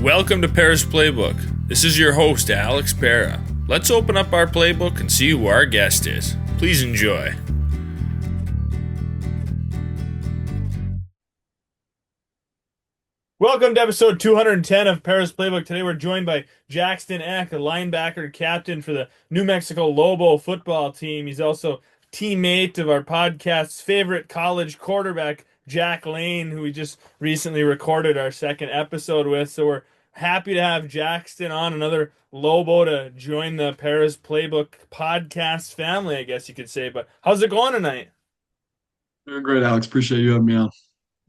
Welcome to Pera's Playbook. This is your host, Alex Pera. Let's open up our playbook and see who our guest is. Please enjoy. Welcome to episode 210 of Pera's Playbook. Today we're joined by Jaxton Eck, a linebacker captain for the New Mexico Lobo football team. He's also teammate of our podcast's favorite college quarterback, Jack Lane, who we just recently recorded our second episode with. So we're happy to have Jaxton on, another Lobo, to join the Pera's Playbook podcast family, I guess you could say. But how's it going tonight? Doing great, Alex. Appreciate you having me on.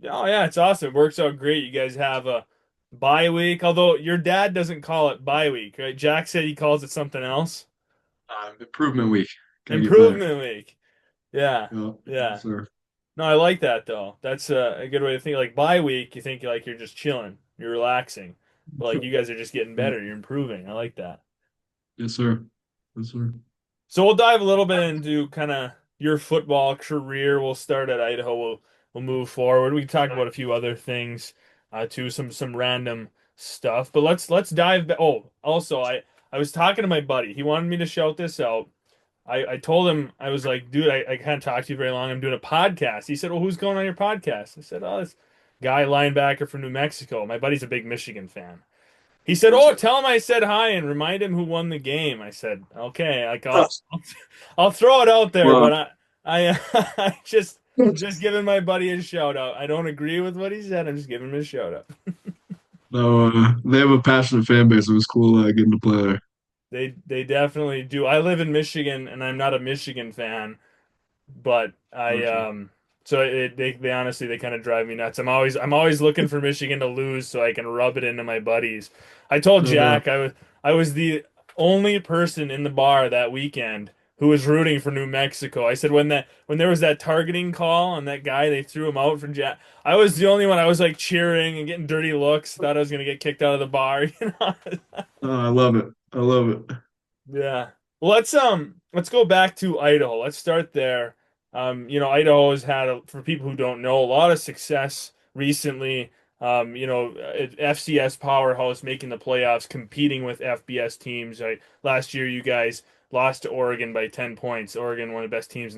Oh yeah, it's awesome. It works out great. You guys have a bye week, although your dad doesn't call it bye week, right? Jack said he calls it something else. Improvement week. Gotta get better. Improvement week. Yeah. Yeah, Yeah. yes, sir. No, I like that though. That's a good way to think. Like bye week, you think like you're just chilling, you're relaxing. But like you guys are just getting Yeah. better, you're improving. I like that. Yes, sir. Yes, sir. So we'll dive a little bit into kind of your football career. We'll start at Idaho. We'll move forward. We can talk about a few other things, too, some random stuff. But let's dive. Oh, also, I was talking to my buddy. He wanted me to shout this out. I told him, I was like, dude, I can't talk to you very long. I'm doing a podcast. He said, well, who's going on your podcast? I said, oh, this guy linebacker from New Mexico. My buddy's a big Michigan fan. He said, "Oh, tell him I said hi and remind him who won the game." I said, "Okay, like I'll throw it out there, Well, but I I just giving my buddy a shout out. I don't agree with what he said. I'm just giving him a shout out. no, they have a passionate fan base. It was cool getting to play there. They definitely do. I live in Michigan and I'm not a Michigan fan, but I Gotcha. so they honestly they kind of drive me nuts. I'm always looking for Michigan to lose so I can rub it into my buddies. I told Uh, Jack I was the only person in the bar that weekend who was rooting for New Mexico. I said when there was that targeting call on that guy, they threw him out for Jack. I was the only one. I was like cheering and getting dirty looks. Thought I was gonna get kicked out of the bar. You know? I love it. I love it. Yeah. Well, let's go back to Idaho. Let's start there. Idaho has had for people who don't know, a lot of success recently. FCS powerhouse making the playoffs, competing with FBS teams. Right? Last year you guys lost to Oregon by 10 points. Oregon, one of the best teams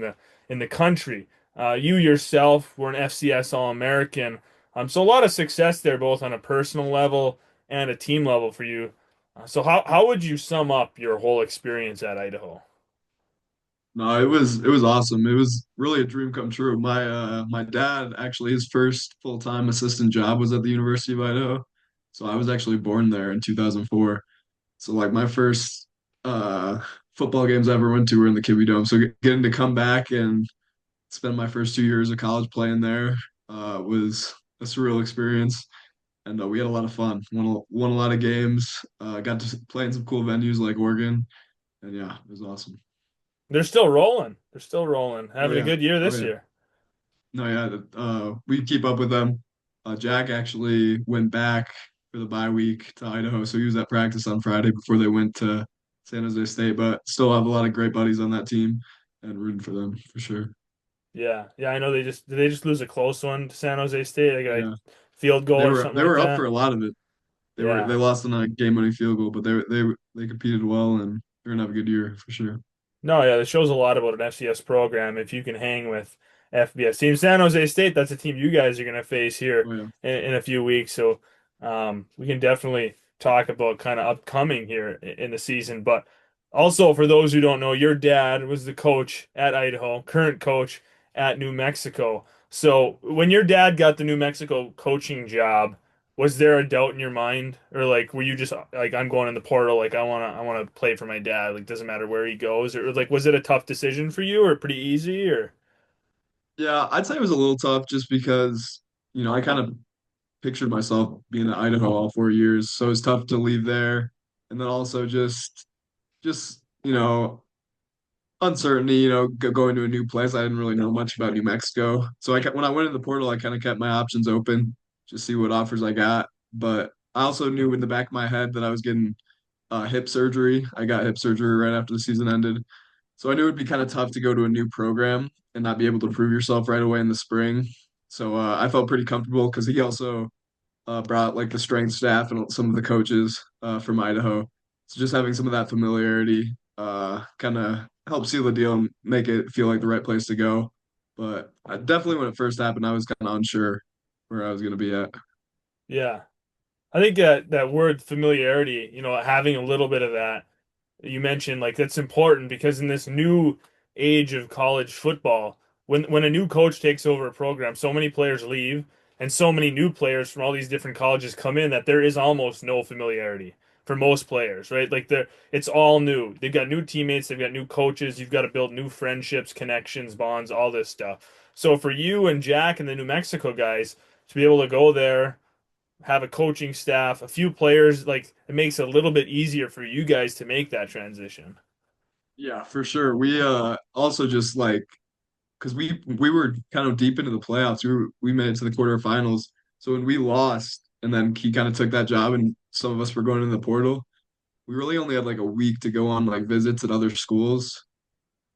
in the country. You yourself were an FCS All-American. So a lot of success there, both on a personal level and a team level for you. So how would you sum up your whole experience at Idaho? No, it was awesome. It was really a dream come true. My dad actually his first full-time assistant job was at the University of Idaho. So I was actually born there in 2004. So like my first uh football games I ever went to were in the Kibbie Dome. So getting to come back and spend my first 2 years of college playing there was a surreal experience. And we had a lot of fun. Won a lot of games. Got to play in some cool venues like Oregon. And yeah, it was awesome. They're still rolling. They're still rolling. Oh Having a yeah. good year Oh this yeah. year. No, yeah. We keep up with them. Jack actually went back for the bye week to Idaho, so he was at practice on Friday before they went to San Jose State. But still have a lot of great buddies on that team, and rooting for them for sure. Yeah. Yeah, I know did they just lose a close one to San Jose State? They got a Yeah, field goal they or were something they like were up that. for a lot of it. They Yeah. lost on a game-winning field goal, but they competed well, and they're gonna have a good year for sure. No, yeah, that shows a lot about an FCS program if you can hang with FBS team. San Jose State, that's a team you guys are going to face here Oh yeah. in a few weeks. So we can definitely talk about kind of upcoming here in the season. But also, for those who don't know, your dad was the coach at Idaho, current coach at New Mexico. So when your dad got the New Mexico coaching job, was there a doubt in your mind, or like were you just like I'm going in the portal, like I wanna play for my dad, like doesn't matter where he goes, or like was it a tough decision for you, or pretty easy, or Yeah, I'd say it was a little tough just because, I kind of pictured myself being in Idaho all 4 years, so it's tough to leave there. And then also just uncertainty, going to a new place. I didn't really know much about New Mexico, so when I went in the portal, I kind of kept my options open, just see what offers I got. But I also knew in the back of my head that I was getting hip surgery. I got hip surgery right after the season ended, so I knew it'd be kind of tough to go to a new program and not be able to prove yourself right away in the spring. So I felt pretty comfortable because he also brought like the strength staff and some of the coaches from Idaho. So just having some of that familiarity kind of helps seal the deal and make it feel like the right place to go. But definitely when it first happened, I was kind of unsure where I was going to be at. Yeah. I think that word familiarity, having a little bit of that you mentioned, like that's important because in this new age of college football, when a new coach takes over a program, so many players leave and so many new players from all these different colleges come in that there is almost no familiarity for most players, right? Like it's all new. They've got new teammates, they've got new coaches, you've got to build new friendships, connections, bonds, all this stuff. So for you and Jack and the New Mexico guys to be able to go there have a coaching staff, a few players, like it makes it a little bit easier for you guys to make that transition. Yeah, for sure. We also just like because we were kind of deep into the playoffs. We made it to the quarterfinals. So when we lost, and then he kind of took that job, and some of us were going in the portal. We really only had like a week to go on like visits at other schools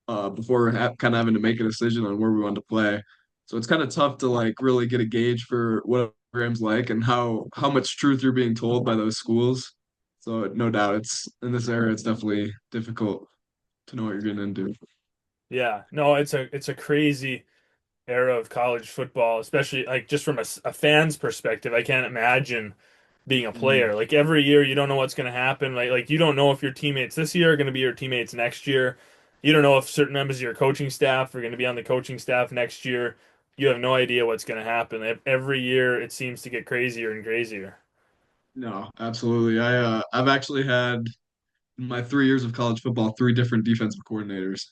before kind of having to make a decision on where we wanted to play. So it's kind of tough to like really get a gauge for what a program's like and how much truth you're being told by those schools. So no doubt, it's in this era, it's definitely difficult to know what you're getting into. Yeah, no, it's a crazy era of college football, especially like just from a fan's perspective. I can't imagine being a Mm, player. Like every year, you don't know what's going to happen. Like you don't know if your teammates this year are going to be your teammates next year. You don't know if certain members of your coaching staff are going to be on the coaching staff next year. You have no idea what's going to happen. Every year, it seems to get crazier and crazier. no, absolutely. I've actually had in my 3 years of college football three different defensive coordinators.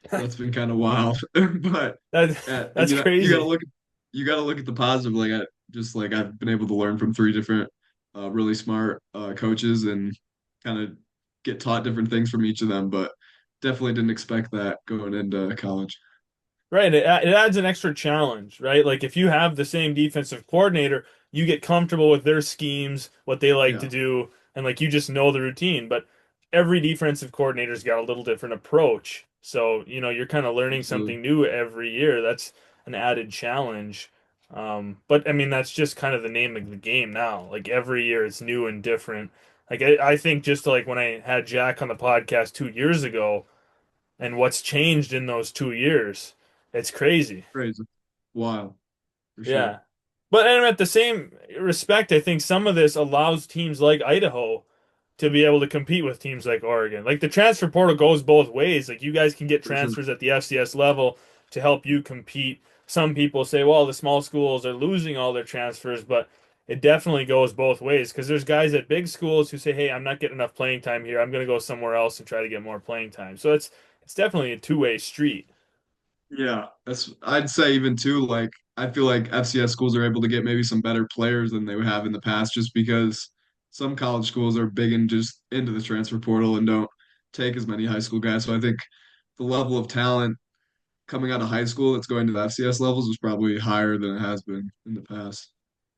So that's been kind of wild. But That that's you gotta crazy. look at the positive. Like I've been able to learn from three different really smart coaches and kind of get taught different things from each of them. But definitely didn't expect that going into college. Right, it adds an extra challenge, right? Like if you have the same defensive coordinator, you get comfortable with their schemes, what they like to Yeah, do, and like you just know the routine. But every defensive coordinator's got a little different approach. So, you're kind of learning absolutely. something new every year. That's an added challenge. But I mean, that's just kind of the name of the game now. Like every year it's new and different. Like I think just like when I had Jack on the podcast 2 years ago, and what's changed in those 2 years. It's crazy. Crazy. Wild, for sure. Yeah. But and at the same respect, I think some of this allows teams like Idaho to be able to compete with teams like Oregon. Like the transfer portal goes both ways. Like you guys can get For sure. transfers at the FCS level to help you compete. Some people say, well, the small schools are losing all their transfers, but it definitely goes both ways because there's guys at big schools who say, hey, I'm not getting enough playing time here. I'm going to go somewhere else and try to get more playing time. So it's definitely a two-way street. Yeah, that's I'd say even too, like I feel like FCS schools are able to get maybe some better players than they would have in the past just because some college schools are big and just into the transfer portal and don't take as many high school guys. So I think the level of talent coming out of high school that's going to the FCS levels is probably higher than it has been in the past.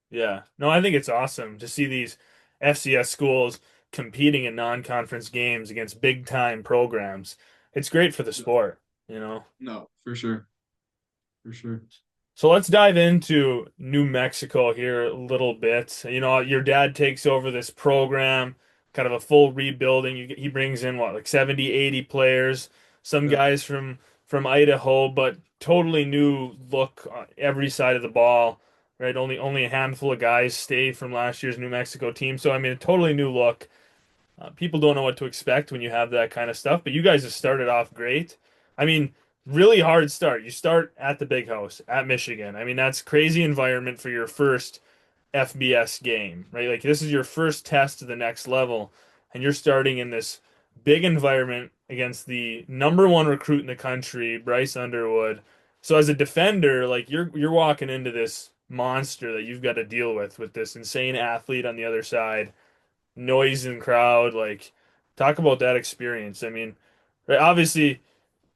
Yeah. No, I think it's awesome to see these FCS schools competing in non-conference games against big time programs. It's great for the No, sport. no, for sure. For sure. So let's dive into New Mexico here a little bit. Your dad takes over this program, kind of a full rebuilding. He brings in what, like 70, 80 players, some Yeah. guys from Idaho, but totally new look on every side of the ball, right? Only a handful of guys stay from last year's New Mexico team. So I mean, a totally new look. People don't know what to expect when you have that kind of stuff, but you guys have started off great. I mean, really hard start. You start at the big house at Michigan. I mean, that's crazy environment for your first FBS game, right? Like this is your first test to the next level, and you're starting in this big environment against the number one recruit in the country, Bryce Underwood. So as a defender, like you're walking into this monster that you've got to deal with this insane athlete on the other side noise and crowd. Like, talk about that experience. I mean, right, obviously,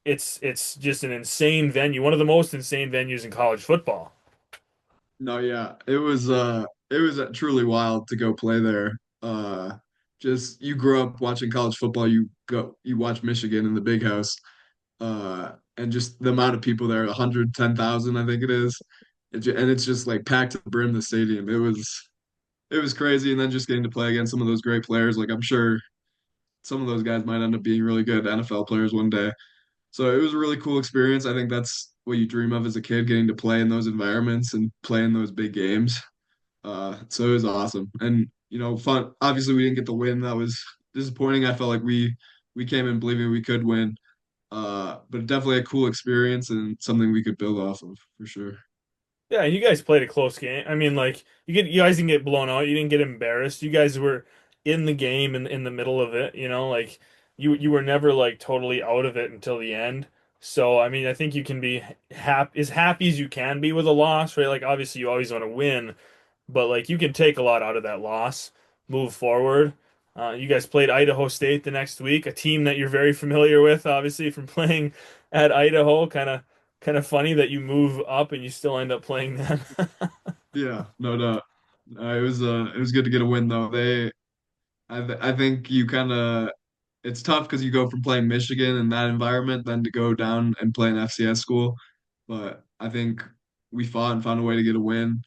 it's just an insane venue, one of the most insane venues in college football. No, yeah. It was truly wild to go play there. Just you grow up watching college football, you watch Michigan in the big house. And just the amount of people there, 110,000 I think it is. And it's just like packed to the brim the stadium. It was it was crazy. And then just getting to play against some of those great players, like I'm sure some of those guys might end up being really good NFL players one day. So it was a really cool experience. I think that's what you dream of as a kid, getting to play in those environments and play in those big games. So it was awesome. And fun. Obviously we didn't get the win. That was disappointing. I felt like we came in believing we could win. But definitely a cool experience and something we could build off of for sure. Yeah, you guys played a close game. I mean, like you guys didn't get blown out. You didn't get embarrassed. You guys were in the game and in the middle of it. Like you were never like totally out of it until the end. So I mean, I think you can be happy as you can be with a loss, right? Like obviously you always want to win, but like you can take a lot out of that loss, move forward. You guys played Idaho State the next week, a team that you're very familiar with, obviously from playing at Idaho. Kind of funny that you move up and you still end up playing them. Yeah, no doubt. It was good to get a win though. I think you kind of it's tough because you go from playing Michigan in that environment then to go down and play an FCS school. But I think we fought and found a way to get a win.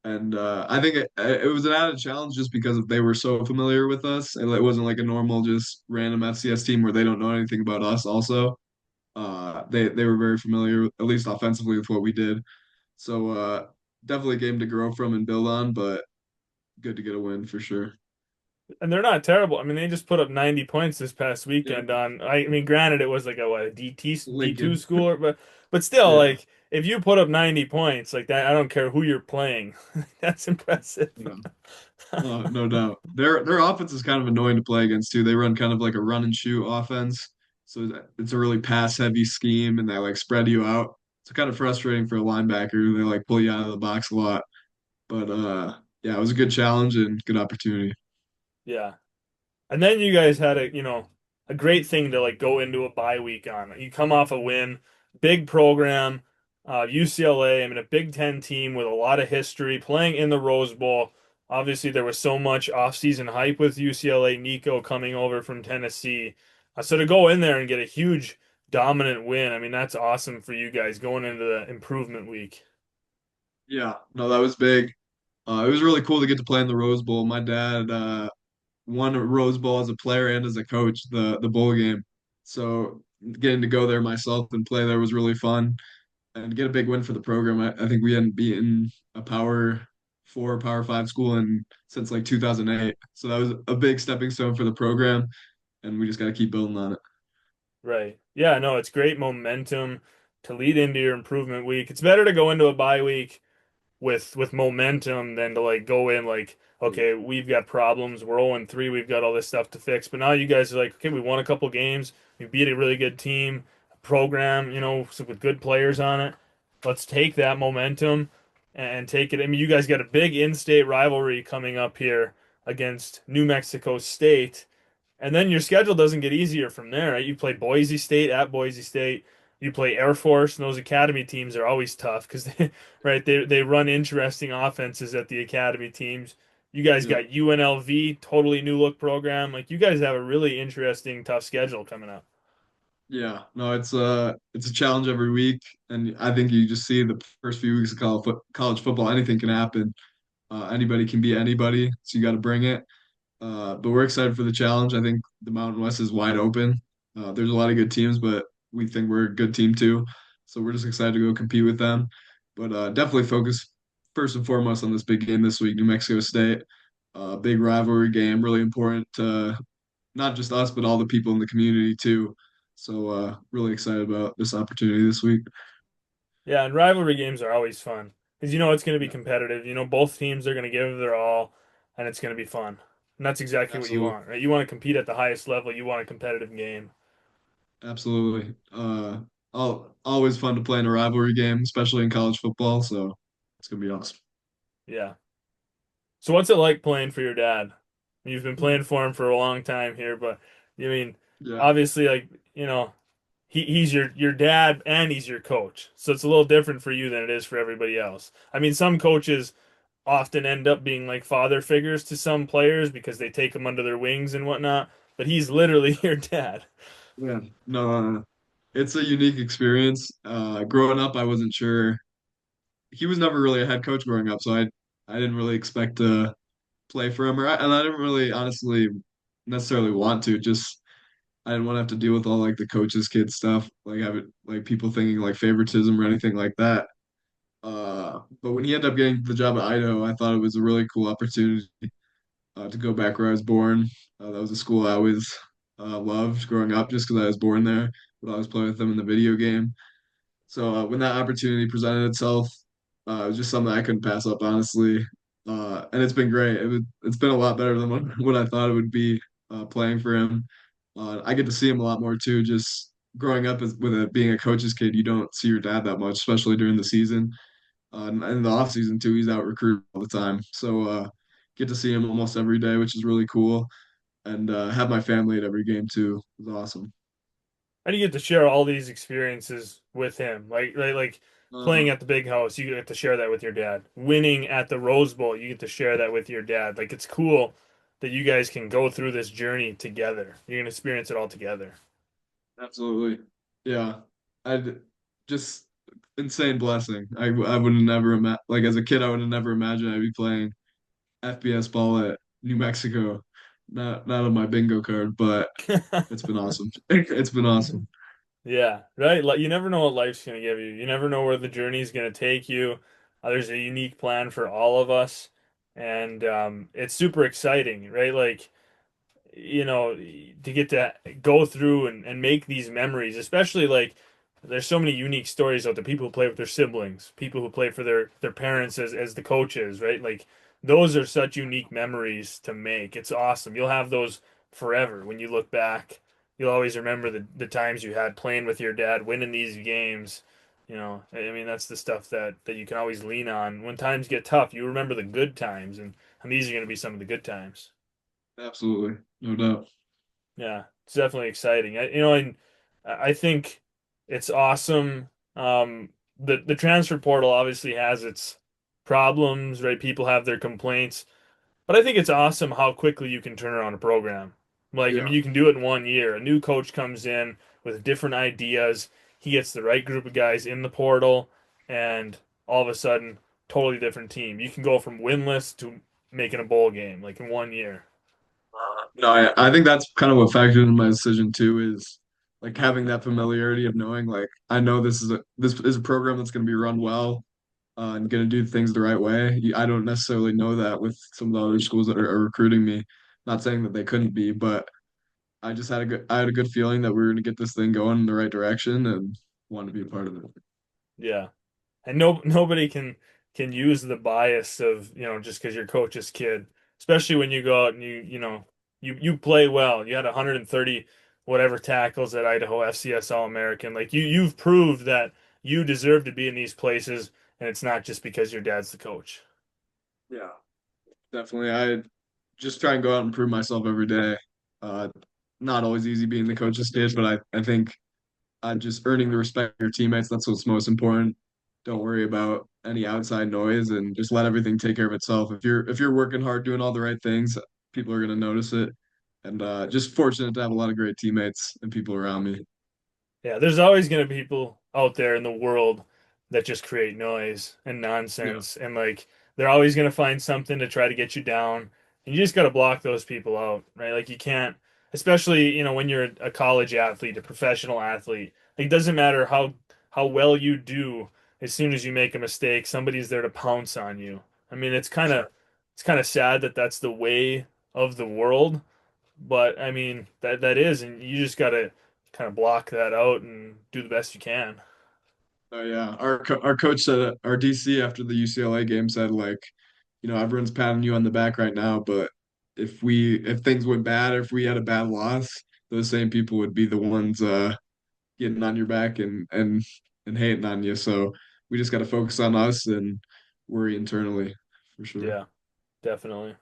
And I think it was an added challenge just because they were so familiar with us. And it wasn't like a normal, just random FCS team where they don't know anything about us. Also, they were very familiar, at least offensively, with what we did. So definitely a game to grow from and build on, but good to get a win for sure. And they're not terrible. I mean, they just put up 90 points this past Yeah, weekend on. I mean, granted, it was like a what a D2 Lincoln. school, but still, Yeah, like if you put up 90 points like that, I don't care who you're playing. That's impressive. yeah. No doubt. Their offense is kind of annoying to play against too. They run kind of like a run and shoot offense, so it's a really pass heavy scheme, and they like spread you out. It's kind of frustrating for a linebacker. They like pull you out of the box a lot, but yeah, it was a good challenge and good opportunity. Yeah. And then you guys had a great thing to like go into a bye week on. You come off a win, big program, UCLA. I mean, a Big Ten team with a lot of history, playing in the Rose Bowl. Obviously, there was so much offseason hype with UCLA, Nico coming over from Tennessee. So to go in there and get a huge dominant win, I mean, that's awesome for you guys going into the improvement week. Yeah, no, that was big. It was really cool to get to play in the Rose Bowl. My dad won a Rose Bowl as a player and as a coach, the bowl game. So getting to go there myself and play there was really fun and get a big win for the program. I think we hadn't beaten a Power 4, Power 5 school in since like 2008. So that was a big stepping stone for the program, and we just got to keep building on it. Right. Yeah, no, it's great momentum to lead into your improvement week. It's better to go into a bye week with momentum than to like go in like, okay, we've got problems, we're 0-3, we've got all this stuff to fix. But now you guys are like, okay, we won a couple games, we beat a really good team, a program, so with good players on it. Let's take that momentum and take it. I mean, you guys got a big in-state rivalry coming up here against New Mexico State. And then your schedule doesn't get easier from there, right? You play Boise State at Boise State. You play Air Force, and those academy teams are always tough because right, they run interesting offenses at the academy teams. You guys Yeah, got UNLV, totally new look program. Like you guys have a really interesting, tough schedule coming up. yeah. No, it's a challenge every week, and I think you just see the first few weeks of college football, anything can happen. Anybody can beat anybody, so you got to bring it. But we're excited for the challenge. I think the Mountain West is wide open. There's a lot of good teams, but we think we're a good team too. So we're just excited to go compete with them. But definitely focus first and foremost on this big game this week, New Mexico State. Big rivalry game, really important to not just us, but all the people in the community too. So really excited about this opportunity this week. Yeah, and rivalry games are always fun because it's going to be Yeah, competitive. Both teams are going to give their all, and it's going to be fun. And that's exactly what you absolutely. want, right? You want to compete at the highest level. You want a competitive game. Absolutely. Always fun to play in a rivalry game, especially in college football. So it's gonna be awesome. Yeah. So what's it like playing for your dad? You've been playing for him for a long time here, but I mean, Yeah, obviously, like, he's your dad and he's your coach. So it's a little different for you than it is for everybody else. I mean, some coaches often end up being like father figures to some players because they take them under their wings and whatnot, but he's literally your dad. yeah. No, it's a unique experience. Growing up, I wasn't sure. He was never really a head coach growing up, so I didn't really expect to. play for him, and I didn't really honestly necessarily want to. Just I didn't want to have to deal with all like the coaches' kid stuff, like have it like people thinking like favoritism or anything like that. But when he ended up getting the job at Idaho, I thought it was a really cool opportunity to go back where I was born. That was a school I always loved growing up, just because I was born there. But I was playing with them in the video game. So when that opportunity presented itself, it was just something I couldn't pass up, honestly. And it's been great. It's been a lot better than what I thought it would be playing for him. I get to see him a lot more too. Just growing up being a coach's kid, you don't see your dad that much, especially during the season. And in the off season too, he's out recruiting all the time. So get to see him almost every day, which is really cool. And have my family at every game too. It was awesome. How do you get to share all these experiences with him? Like playing Uh, at the big house, you get to share that with your dad. Winning at the Rose Bowl, you get to share that with your dad. Like it's cool that you guys can go through this journey together. You can experience it all together. Absolutely. Yeah. I'd just insane blessing. I would have never like as a kid I would have never imagined I'd be playing FBS ball at New Mexico. Not on my bingo card, but it's been awesome. It's been awesome. Yeah, right. Like you never know what life's gonna give you. You never know where the journey's gonna take you. There's a unique plan for all of us, and it's super exciting, right? Like to get to go through and make these memories, especially like there's so many unique stories out there. People who play with their siblings, people who play for their parents as the coaches, right? Like those are such unique memories to make. It's awesome. You'll have those forever when you look back. You'll always remember the times you had playing with your dad, winning these games. I mean, that's the stuff that you can always lean on. When times get tough, you remember the good times, and these are going to be some of the good times. Absolutely. No doubt. Yeah, it's definitely exciting. And I think it's awesome. The transfer portal obviously has its problems, right? People have their complaints, but I think it's awesome how quickly you can turn around a program. Like, I mean, Yeah. you can do it in 1 year. A new coach comes in with different ideas. He gets the right group of guys in the portal, and all of a sudden, totally different team. You can go from winless to making a bowl game, like in 1 year. No, I think that's kind of what factored into my decision too, is like having that familiarity of knowing like I know this is a program that's going to be run well and going to do things the right way. I don't necessarily know that with some of the other schools that are recruiting me. Not saying that they couldn't be, but I had a good feeling that we were going to get this thing going in the right direction and wanted to be a part of it. Yeah. And nobody can use the bias of just because your coach's kid, especially when you go out and you play well. You had 130 whatever tackles at Idaho FCS All-American. Like you've proved that you deserve to be in these places, and it's not just because your dad's the coach. Yeah, definitely. I just try and go out and prove myself every day. Uh, Not always easy being the coach's kid, but I think just earning the respect of your teammates, that's what's most important. Don't worry about any outside noise and just let everything take care of itself. If you're working hard doing all the right things, people are gonna notice it. And just fortunate to have a lot of great teammates and people around me. Yeah, there's always going to be people out there in the world that just create noise and Yeah, nonsense. And like, they're always going to find something to try to get you down. And you just got to block those people out, right? Like, you can't, especially, when you're a college athlete, a professional athlete, like, it doesn't matter how well you do. As soon as you make a mistake, somebody's there to pounce on you. I mean, sure. it's kind of sad that that's the way of the world, but I mean that is, and you just gotta kind of block that out and do the best you can. Oh yeah, our coach said our DC after the UCLA game said like, everyone's patting you on the back right now, but if things went bad, or if we had a bad loss, those same people would be the ones getting on your back and hating on you. So we just got to focus on us and worry internally for sure. Yeah, definitely.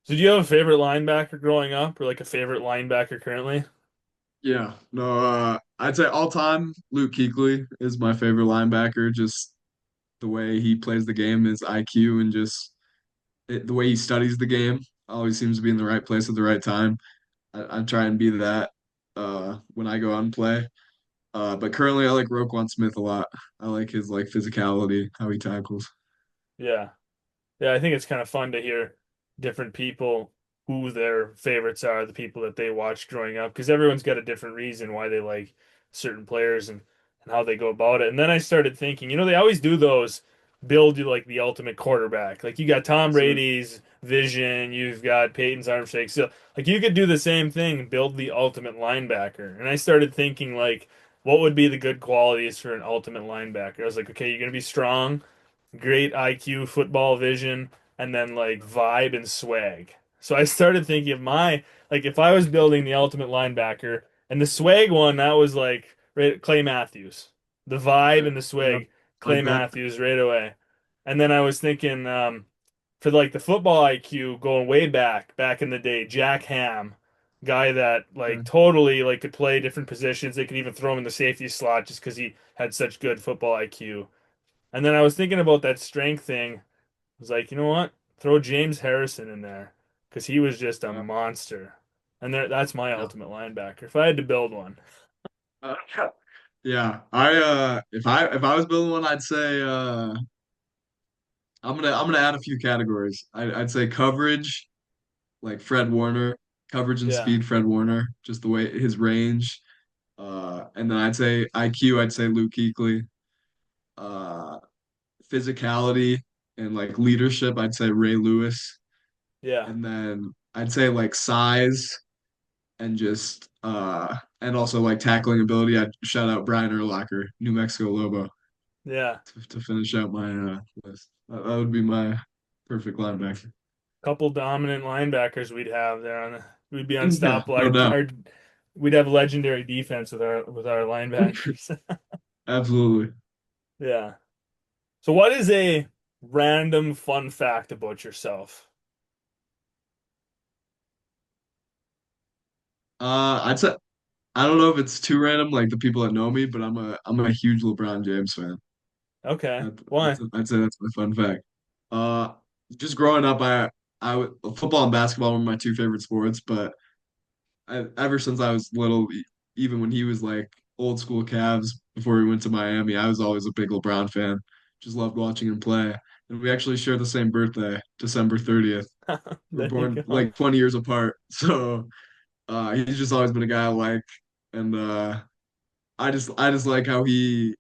So do you have a favorite linebacker growing up, or like a favorite linebacker currently? Yeah, no, I'd say all time Luke Kuechly is my favorite linebacker. Just the way he plays the game, his IQ, and just the way he studies the game. Always seems to be in the right place at the right time. I try and be that when I go out and play. But currently, I like Roquan Smith a lot. I like his like physicality, how he tackles. Yeah, yeah. I think it's kind of fun to hear. different people who their favorites are, the people that they watched growing up, because everyone's got a different reason why they like certain players and how they go about it. And then I started thinking, they always do those build you like the ultimate quarterback. Like you got Tom So Brady's vision, you've got Peyton's arm shake. So like you could do the same thing, build the ultimate linebacker. And I started thinking like what would be the good qualities for an ultimate linebacker? I was like, okay, you're gonna be strong, great IQ, football vision, and then like vibe and swag. So I started thinking of like if I was building the ultimate linebacker and the swag one, that was like Clay Matthews. The vibe okay, and the yeah, swag, Clay like that. Matthews right away. And then I was thinking for like the football IQ going way back in the day, Jack Ham, guy that like Okay. totally like could play different positions. They could even throw him in the safety slot just because he had such good football IQ. And then I was thinking about that strength thing. I was like, you know what? Throw James Harrison in there because he was just a Yeah, monster. And that's my yeah. ultimate linebacker if I had to build one. Uh, yeah, if I was building one, I'd say I'm gonna add a few categories. I'd say coverage, like Fred Warner, coverage and Yeah, speed, Fred Warner, just the way his range. And then I'd say IQ, I'd say Luke Kuechly. Uh, Physicality and like leadership, I'd say Ray Lewis. yeah, And then I'd say like size and just and also like tackling ability, I'd shout out Brian Urlacher, New Mexico Lobo, yeah. to finish out my list. That would be my perfect linebacker. Couple dominant linebackers we'd have there we'd be Yeah, unstoppable. no doubt. We'd have legendary defense with our linebackers. Absolutely. Yeah. So what is a random fun fact about yourself? I'd say I don't know if it's too random, like the people that know me, but I'm a huge LeBron James fan. Okay. That, Why? I'd say that's my fun fact. Uh, just growing up, football and basketball were my two favorite sports, but ever since I was little, even when he was like old school Cavs before he went to Miami, I was always a big LeBron fan. Just loved watching him play. And we actually share the same birthday, December 30th. We're There you born go. like 20 years apart. So he's just always been a guy I like. And I just like how he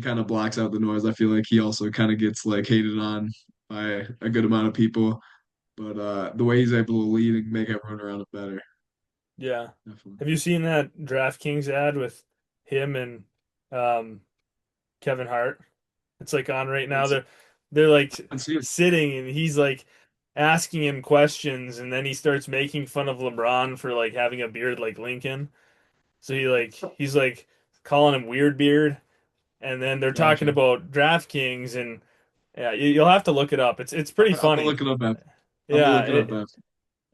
kind of blocks out the noise. I feel like he also kind of gets like hated on by a good amount of people. But the way he's able to lead and make everyone around him better, Yeah. definitely. Have you seen that DraftKings ad with him and um, Kevin Hart? It's like on right now. It's, They're like it's huge. sitting and he's like asking him questions and then he starts making fun of LeBron for like having a beard like Lincoln. So he's like calling him Weird Beard and then they're talking Gotcha. about DraftKings and yeah, you'll have to look it up. It's pretty I'm gonna funny. look it up after. I'm gonna Yeah, look it up after.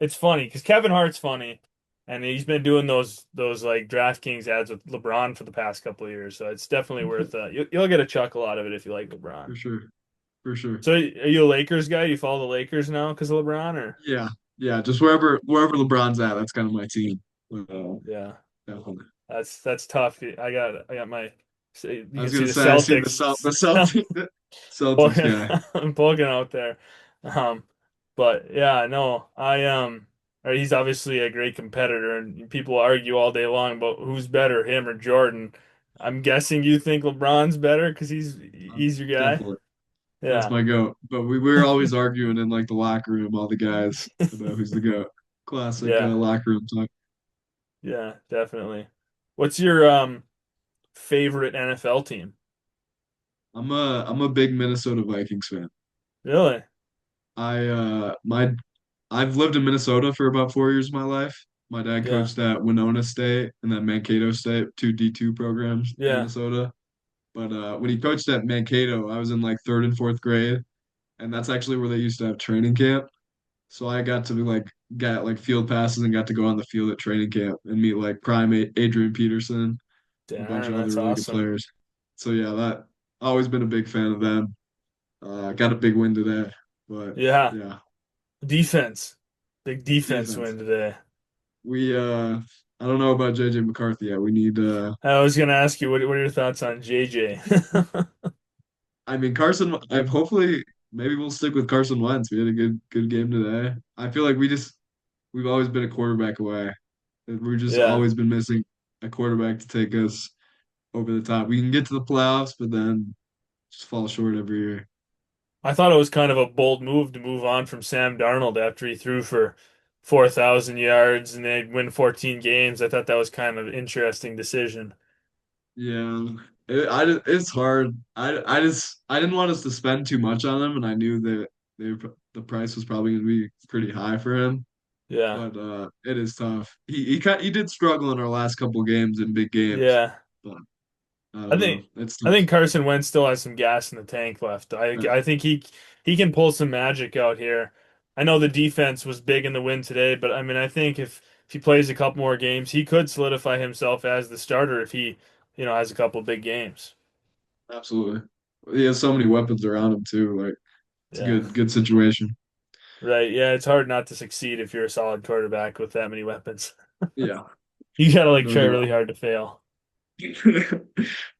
it's funny because Kevin Hart's funny, and he's been doing those like DraftKings ads with LeBron for the past couple of years. So it's definitely worth. You'll get a chuckle out of it if you like LeBron. For sure. For sure. So are you a Lakers guy? You follow the Lakers now because of LeBron, or Yeah. Yeah. Just wherever LeBron's at, that's kind of my team. yeah, Definitely. that's tough. I got my. You I can was see gonna the say I see Celtics. The Celtics Poking, guy. I'm poking out there. Um, but yeah, no, or he's obviously a great competitor, and people argue all day long about who's better, him or Jordan. I'm guessing you think LeBron's better because he's your guy. Definitely. That's Yeah, my goat. But we're always arguing in like the locker room, all the guys about who's the goat. Classic yeah, locker room talk. yeah, definitely. What's your favorite NFL team? I'm a big Minnesota Vikings fan. Really? I my I've lived in Minnesota for about 4 years of my life. My dad Yeah, coached at Winona State and then Mankato State, two D2 programs in yeah. Minnesota. But when he coached at Mankato, I was in like third and fourth grade, and that's actually where they used to have training camp. So I got to be like got like field passes and got to go on the field at training camp and meet like prime Adrian Peterson and a bunch Darn, of other that's really good awesome. players. So yeah, that always been a big fan of them. Got a big win today, but Yeah, yeah, defense, big defense defense. win today. We I don't know about JJ McCarthy yet. We need I was gonna ask you what are your thoughts on JJ? I mean Carson I've hopefully maybe we'll stick with Carson Wentz. We had a good game today. I feel like we've always been a quarterback away. We've just Yeah. always been missing a quarterback to take us over the top. We can get to the playoffs, but then just fall short every year. I thought it was kind of a bold move to move on from Sam Darnold after he threw for 4,000 yards and they'd win 14 games. I thought that was kind of an interesting decision. Yeah, it's hard. I didn't want us to spend too much on him, and I knew that the price was probably going to be pretty high for him. Yeah. But it is tough. He did struggle in our last couple games in big games, Yeah. but I I don't know. think It's I tough. think Carson Wentz still has some gas in the tank left. I Yeah, I think he can pull some magic out here. I know the defense was big in the win today, but I mean I think if he plays a couple more games, he could solidify himself as the starter if he, has a couple big games. absolutely. He has so many weapons around him too. Like it's a Yeah. good situation. Right. Yeah, it's hard not to succeed if you're a solid quarterback with that many weapons. Yeah, You gotta like no try doubt. really hard to fail.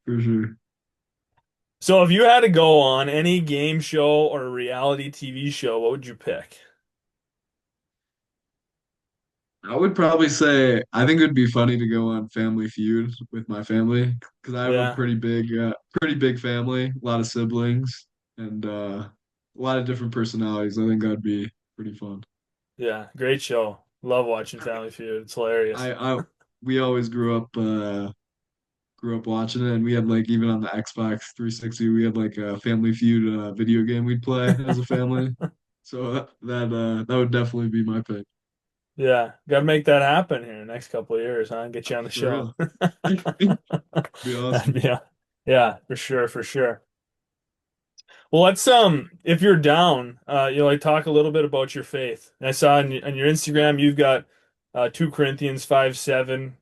For sure. So if you had to go on any game show or reality TV show, what would you pick? I would probably say I think it would be funny to go on Family Feud with my family because I have a Yeah. pretty big family, a lot of siblings, and a lot of different personalities. I think that'd be pretty fun. Yeah, great show. Love watching Family Feud. It's hilarious. I we always grew up watching it, and we had like even on the Xbox 360, we had like a Family Feud video game we'd play as a family. So that would definitely be my pick Yeah, got to make that happen here in the next couple of years, huh? Get you on the for show. real. Be That'd awesome. be, yeah, for sure, for sure. Well, let's if you're down, like talk a little bit about your faith. I saw on your Instagram you've got 2 Corinthians 5:7.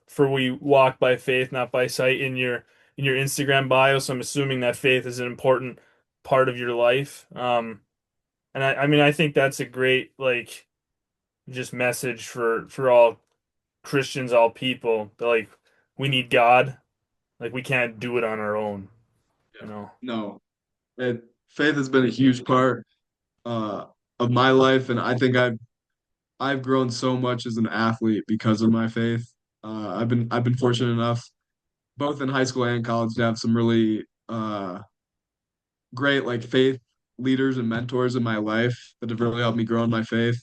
For we walk by faith, not by sight in your Instagram bio. So I'm assuming that faith is an important part of your life. And I mean I think that's a great like just message for all Christians, all people. That, like we need God. Like we can't do it on our own. You Yeah. know. No, faith has been a huge part uh, of my life, and I think I've grown so much as an athlete because of my faith. I've been fortunate enough, both in high school and college, to have some really great like faith leaders and mentors in my life that have really helped me grow in my faith.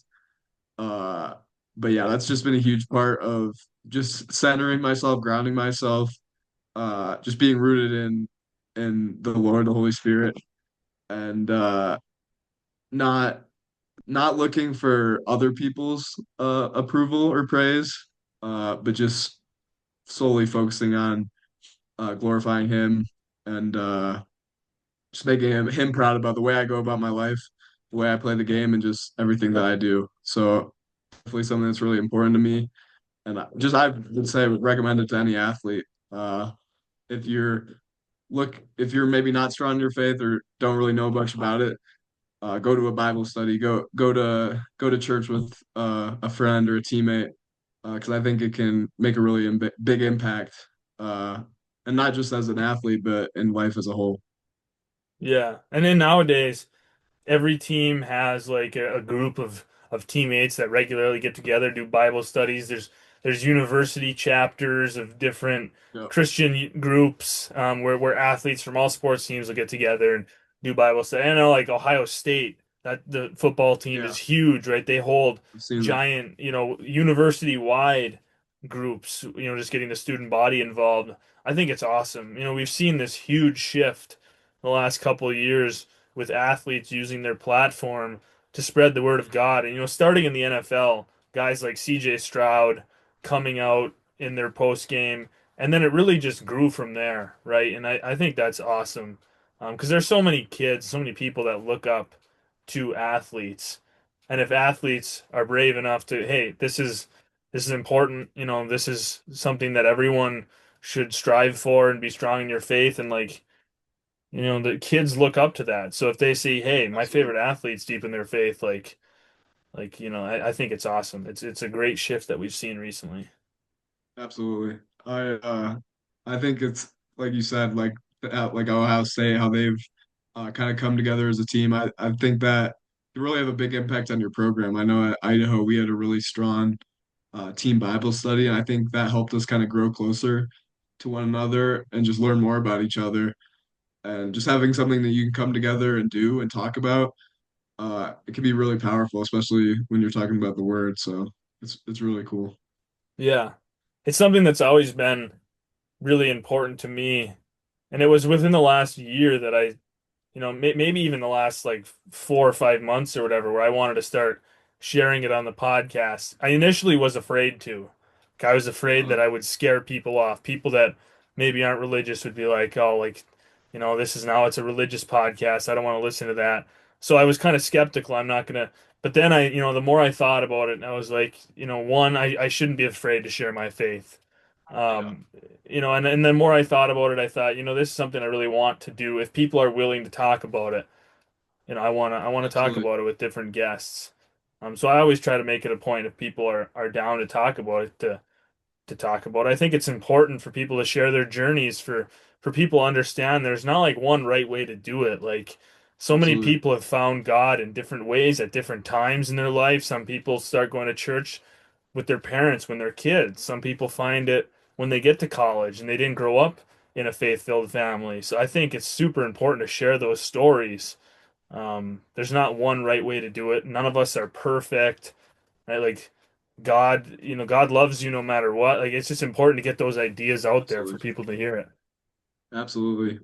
Uh, but yeah, that's just been a huge part of just centering myself, grounding myself, just being rooted in the Lord, the Holy Spirit, and not not looking for other people's approval or praise, but just solely focusing on glorifying Him and just making him proud about the way I go about my life, the way I play the game, and just everything that I do. So definitely something that's really important to me, and I would say recommend it to any athlete. If you're if you're maybe not strong in your faith or don't really know much about it, go to a Bible study, go to church with a friend or a teammate, because I think it can make a really big impact, uh, and not just as an athlete, but in life as a whole. Yeah, and then nowadays every team has like a group of teammates that regularly get together, do Bible studies. There's university chapters of different Yeah, Christian groups where athletes from all sports teams will get together and do Bible study. I know like Ohio State, that the football team yeah, is huge, right? They hold I've seen that. giant, university wide groups, just getting the student body involved. I think it's awesome. We've seen this huge shift the last couple of years with athletes using their platform to spread the word of God. And starting in the NFL, guys like CJ Stroud coming out in their post game, and then it really just grew from there, right? And I think that's awesome because there's so many kids, so many people that look up to athletes, and if athletes are brave enough to, hey, this is important, this is something that everyone should strive for and be strong in your faith and like the kids look up to that. So if they see, hey, my Absolutely. favorite athlete's deep in their faith, I think it's awesome. It's a great shift that we've seen recently. Absolutely. I think it's like you said, like Ohio State, how they've kind of come together as a team. I think that you really have a big impact on your program. I know at Idaho we had a really strong team Bible study, and I think that helped us kind of grow closer to one another and just learn more about each other. And just having something that you can come together and do and talk about, it can be really powerful, especially when you're talking about the word. So it's really cool. Yeah. It's something that's always been really important to me. And it was within the last year that maybe even the last like 4 or 5 months or whatever, where I wanted to start sharing it on the podcast. I initially was afraid to. Like, I was afraid that Uh, I would scare people off. People that maybe aren't religious would be like, oh, like, this is now it's a religious podcast. I don't want to listen to that. So I was kind of skeptical. I'm not gonna. But then the more I thought about it, I was like, one, I shouldn't be afraid to share my faith. yeah, Um, and the more I thought about it, I thought, this is something I really want to do. If people are willing to talk about it, I wanna talk absolutely, about it with different guests. So I always try to make it a point if people are down to talk about it to talk about. I think it's important for people to share their journeys for people to understand there's not like one right way to do it. Like so many absolutely, people have found God in different ways at different times in their life. Some people start going to church with their parents when they're kids. Some people find it when they get to college and they didn't grow up in a faith-filled family. So I think it's super important to share those stories. There's not one right way to do it. None of us are perfect, right? Like God loves you no matter what. Like it's just important to get those ideas out there for absolutely. people to hear it. Absolutely.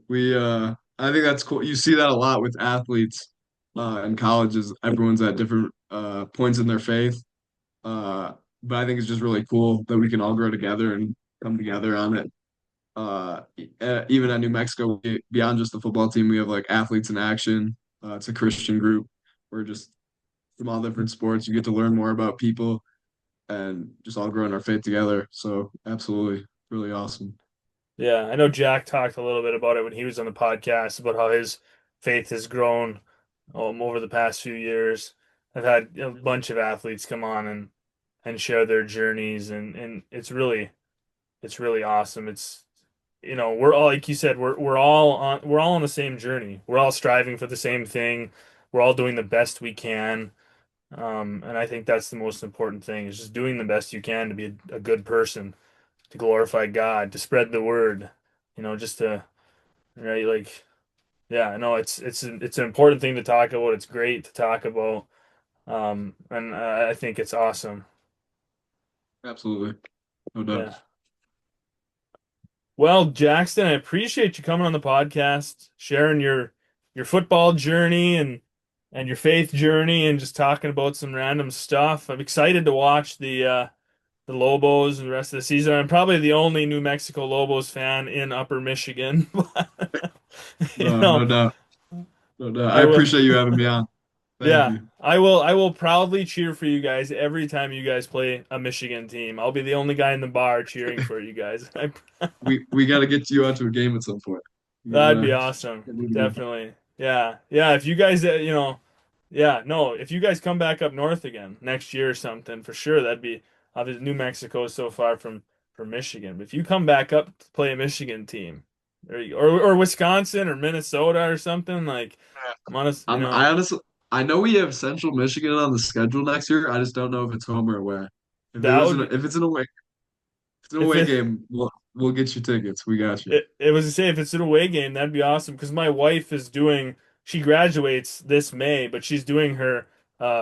I think that's cool. You see that a lot with athletes in colleges. Everyone's at different points in their faith. Uh, but I think it's just really cool that we can all grow together and come together on it. Even at New Mexico, beyond just the football team, we have like athletes in action. It's a Christian group. We're just from all different sports. You get to learn more about people and just all grow in our faith together. So absolutely, really awesome. Yeah, I know Jack talked a little bit about it when he was on the podcast about how his faith has grown over the past few years. I've had a bunch of athletes come on and share their journeys and it's really awesome. It's we're all like you said, we're all on the same journey. We're all striving for the same thing. We're all doing the best we can. And I think that's the most important thing is just doing the best you can to be a good person, to glorify God, to spread the word, just to right like yeah, I know it's an important thing to talk about. It's great to talk about. And I think it's awesome. Absolutely, no doubt. Yeah. Well, Jackson, I appreciate you coming on the podcast, sharing your football journey and your faith journey, and just talking about some random stuff. I'm excited to watch the Lobos and the rest of the season. I'm probably the only New Mexico Lobos fan in Upper Michigan. But, you No, know, no doubt. No doubt. I I will. appreciate you having me on. Thank Yeah, you. I will proudly cheer for you guys every time you guys play a Michigan team. I'll be the only guy in the bar cheering for you guys. We got to get you onto a game at some point. We That'd be gotta awesome. get moving again. Definitely. Yeah. Yeah. If you guys, yeah, no, if you guys come back up north again next year or something, for sure, that'd be obviously New Mexico is so far from Michigan. But if you come back up to play a Michigan team, or Wisconsin or Minnesota or something, like, I'm honest, I honestly, I know we have Central Michigan on the schedule next year. I just don't know if it's home or away. that would be, If it's an away, if it's an if away it, game, we'll get you tickets. We got you. it was to say if it's an away game, that'd be awesome because my wife is doing she graduates this May, but she's doing her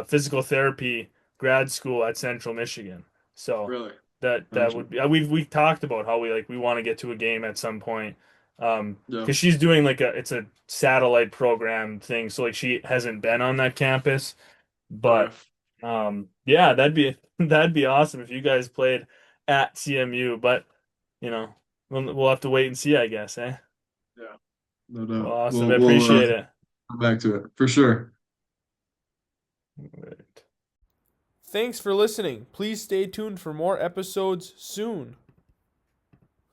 physical therapy grad school at Central Michigan. So Really? that Gotcha. would be we talked about how we want to get to a game at some point. Yeah. Because she's doing like it's a satellite program thing, so like she hasn't been on that campus. Okay. But yeah, that'd be awesome if you guys played at CMU, but you know, we'll have to wait and see, I guess, eh? Yeah. No Well, doubt. awesome. I We'll appreciate it. come back to it for sure. Right. Thanks for listening. Please stay tuned for more episodes soon.